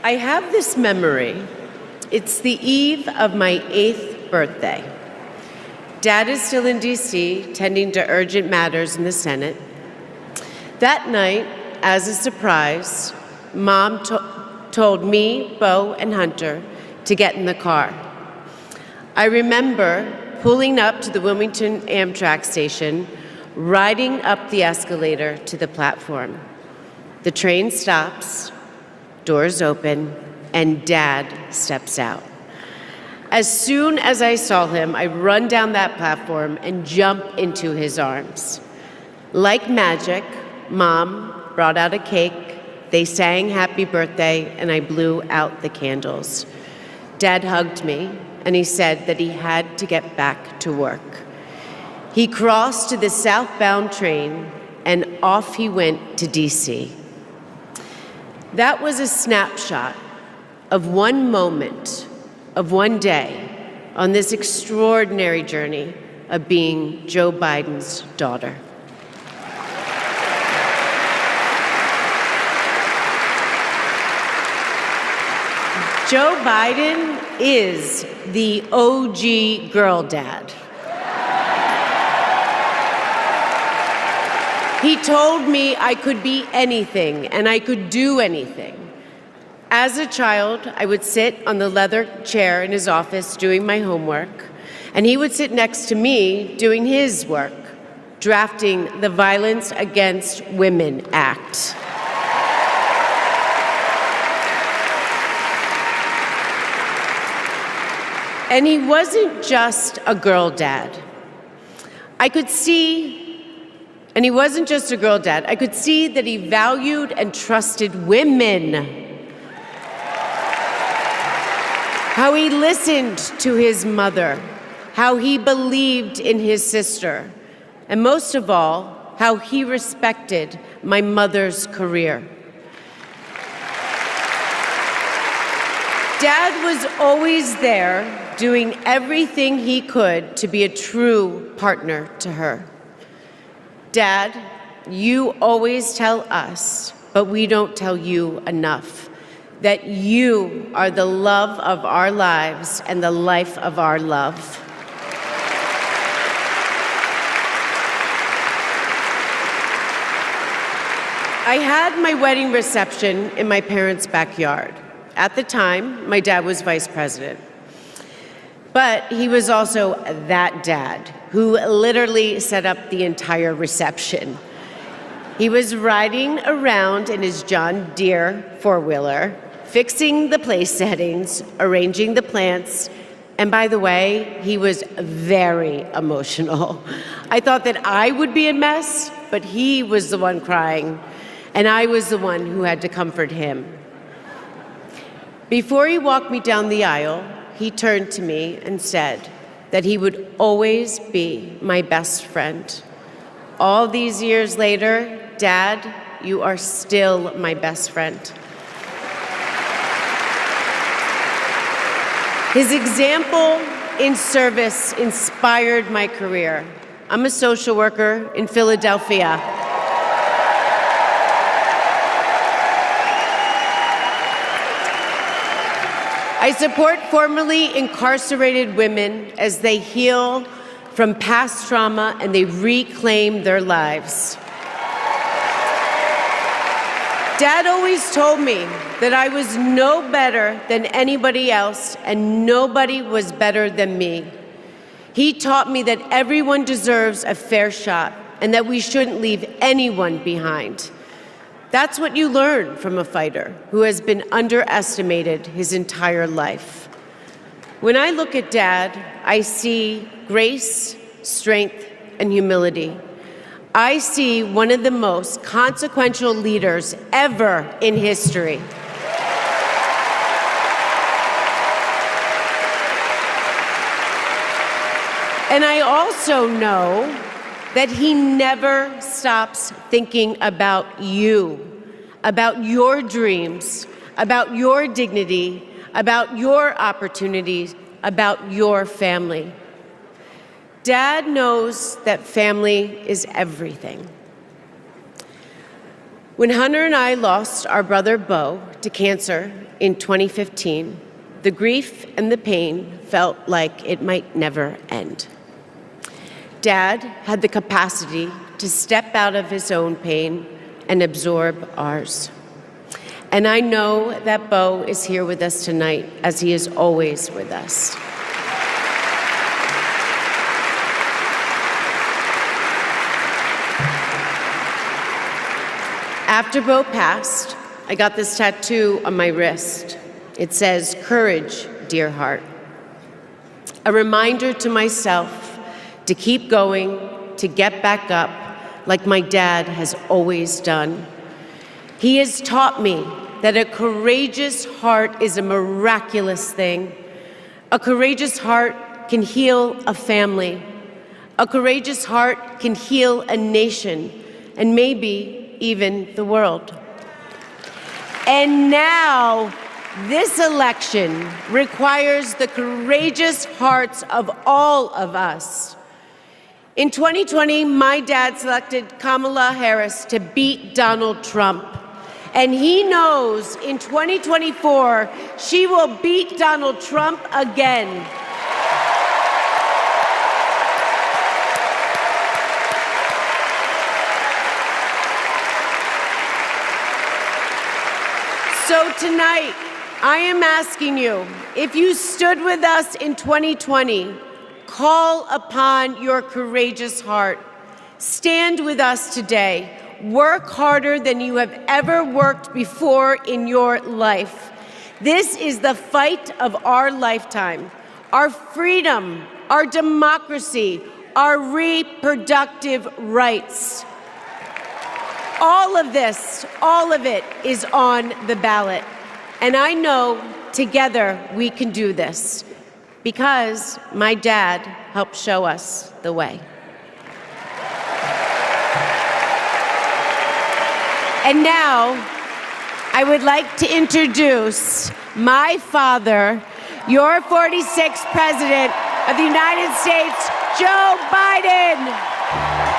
I have this memory. It's the eve of my 8th birthday. Dad is still in D.C., tending to urgent matters in the Senate. That night, as a surprise, Mom told me, Bo, and Hunter to get in the car. I remember pulling up to the Wilmington Amtrak station, riding up the escalator to the platform. The train stops, doors open, and Dad steps out. As soon as I saw him, I run down that platform and jump into his arms. Like magic, Mom brought out a cake, they sang happy birthday, and I blew out the candles. Dad hugged me, and he said that he had to get back to work. He crossed to the southbound train, and off he went to D.C. That was a snapshot of one moment, of one day, on this extraordinary journey of being Joe Biden's daughter. Joe Biden is the OG girl dad. He told me I could be anything and I could do anything. As a child, I would sit on the leather chair in his office doing my homework, and he would sit next to me doing his work, drafting the Violence Against Women Act. And he wasn't just a girl dad. And he wasn't just a girl dad. I could see that he valued and trusted women. How he listened to his mother, how he believed in his sister, and most of all, how he respected my mother's career. Dad was always there, doing everything he could to be a true partner to her. Dad, you always tell us, but we don't tell you enough, that you are the love of our lives and the life of our love. I had my wedding reception in my parents' backyard. At the time, my dad was vice president. But he was also that dad who literally set up the entire reception. He was riding around in his John Deere four-wheeler, fixing the place settings, arranging the plants, and by the way, he was very emotional. I thought that I would be a mess, but he was the one crying, and I was the one who had to comfort him. Before he walked me down the aisle, he turned to me and said that he would always be my best friend. All these years later, Dad, you are still my best friend. His example in service inspired my career. I'm a social worker in Philadelphia. I support formerly incarcerated women as they heal from past trauma and they reclaim their lives. Dad always told me that I was no better than anybody else and nobody was better than me. He taught me that everyone deserves a fair shot and that we shouldn't leave anyone behind. That's what you learn from a fighter who has been underestimated his entire life. When I look at Dad, I see grace, strength, and humility. I see one of the most consequential leaders ever in history. And I also know that he never stops thinking about you, about your dreams, about your dignity, about your opportunities, about your family. Dad knows that family is everything. When Hunter and I lost our brother Bo to cancer in 2015, the grief and the pain felt like it might never end. Dad had the capacity to step out of his own pain and absorb ours. And I know that Bo is here with us tonight, as he is always with us. After Bo passed, I got this tattoo on my wrist. It says, "Courage, dear heart." A reminder to myself to keep going, to get back up, like my dad has always done. He has taught me that a courageous heart is a miraculous thing. A courageous heart can heal a family. A courageous heart can heal a nation, and maybe even the world. And now, this election requires the courageous hearts of all of us. In 2020, my dad selected Kamala Harris to beat Donald Trump. And he knows in 2024, she will beat Donald Trump again. So tonight, I am asking you, if you stood with us in 2020, call upon your courageous heart. Stand with us today. Work harder than you have ever worked before in your life. This is the fight of our lifetime. Our freedom, our democracy, our reproductive rights. All of this, all of it is on the ballot. And I know together we can do this because my dad helped show us the way. And now I would like to introduce my father, your 46th President of the United States, Joe Biden.